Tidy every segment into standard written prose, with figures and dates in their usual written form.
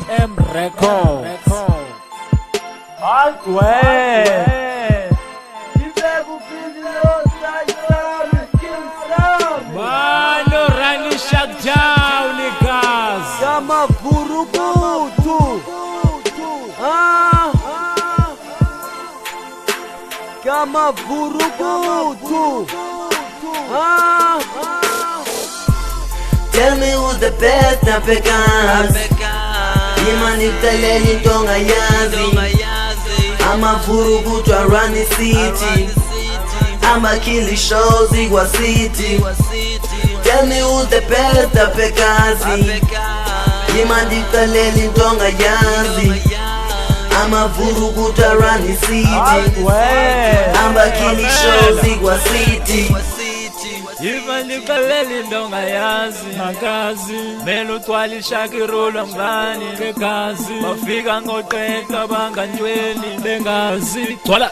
M Record. Mano Rani Shutdown niggas. Kama vurugutu. Kama vurugutu. Tell me who's the best Africans. Imaniteleli ntonga yazi. Ama vurugutu Rani City. Ama kili shows Igwa City. Tell me who's the best Africans. Imaniteleli ntonga yazi. Ama vurugutu Rani City. Ama kili shows Igwa City. Iva nikaleli ndonga yazi Nakazi Melo twali shakirolo mgani Kekazi Mafika ngoqeka banganjweni Bengazi Twala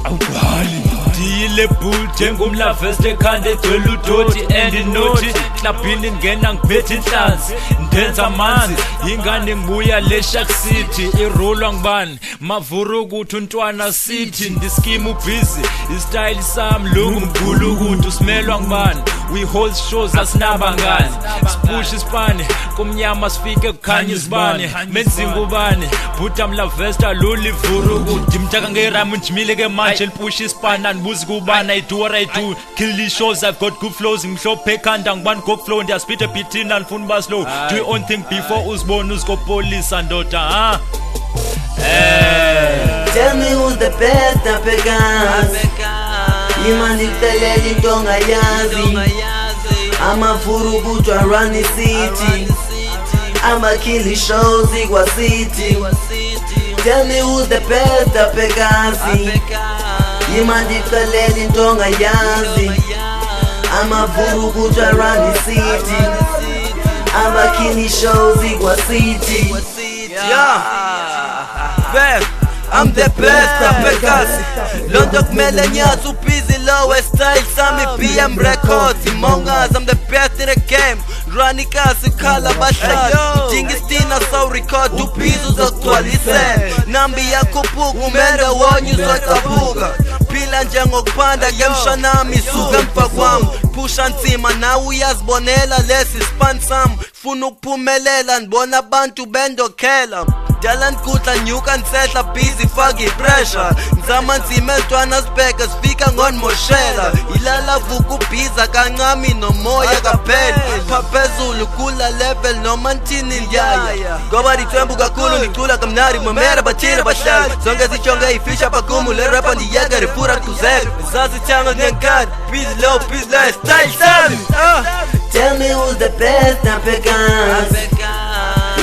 Awali Dile bull Jengumla veste khande Twelu udoti and noti Klapini ngena ngiphethe inhlanzi Ndenza amanzi Ingane ngibuya le Shark City Irolwa ngibani Mavurugutu ntwana city Ndiskima busy Istyle sami lungu mgulukutu Simelwa ngibani We hold shows asinabangani Sipush ispani Kumnyama sifike kukhanya isibani Menzi ngubani Buta mla vesta luli vurugutu Dimtaka ngeramu njimile ke manje Lipush ispani Anbuzi kubana I do what I do Kill these shows I've got good flows Ngimhlophe ekhanda ngibani gok flow Ndiya spit a bit in Alfuna ba slow Do your own thing before uzibone uzikopolisa ndoda Tell me who's the best Africans. Imaniteleli ntonga yazi. Ama vurugutu Rani City. Ama kili shows Igwa City. Tell me who's the best Africans. Imaniteleli ntonga yazi. Ama vurugutu Rani City. Ama kili shows Igwa City. I'm the best Africans. Londo kumele nyazi busy low style sami PM Records. Mongas, I'm the best in the game. Rani kasi khala bahlali Dingistina so record ubizo zaktualise Nambi yakupuka umende wonye uzotabuka Phila njengokupanda ngemshanami suka mfa kwami Pusha nzima na uyazibonela lesi span sam Funa ukuphumelela nibona abantu bendokhela Dala nkutla nyuka nsehla busy faki pressure Nzama nzima entwana sibheke sifika ngonimoshela Ilala vuka ubhiza kancami nomoya kaphela Phezulu kula level noma ntini lyaya Ngoba dithembu kakhulu ngicula kamnari mamera bathira bahlali Zonke zijonge ifisha pakumu le rapper ndiyeke rifura kuzeka Sasithanga ngenkani busy low style sami Tell me who's the best Africans.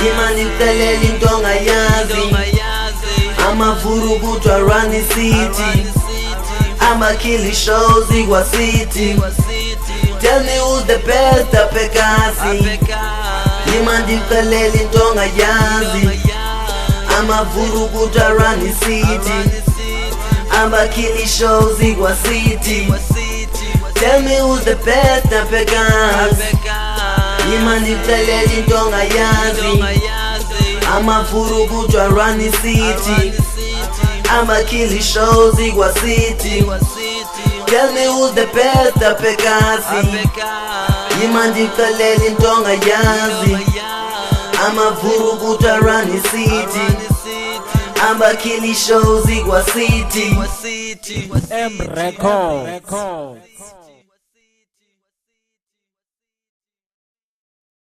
Imaniteleli ntonga yazi. Ama vurugutu Rani City. Ama kili shows Igwa City. Tell me who's the best Africans. Imaniteleli ntonga yazi. Ama vurugutu Rani City. Ama kili shows Igwa City. Tell me who's the best Africans. Imaniteleli ntonga yazi. Ama vurugutu Rani City. Ama kili shows Igwa City. Tell me who's the best Africans. Imaniteleli ntonga yazi. Ama vurugutu Rani City. Ama kili shows Igwa City. M Record.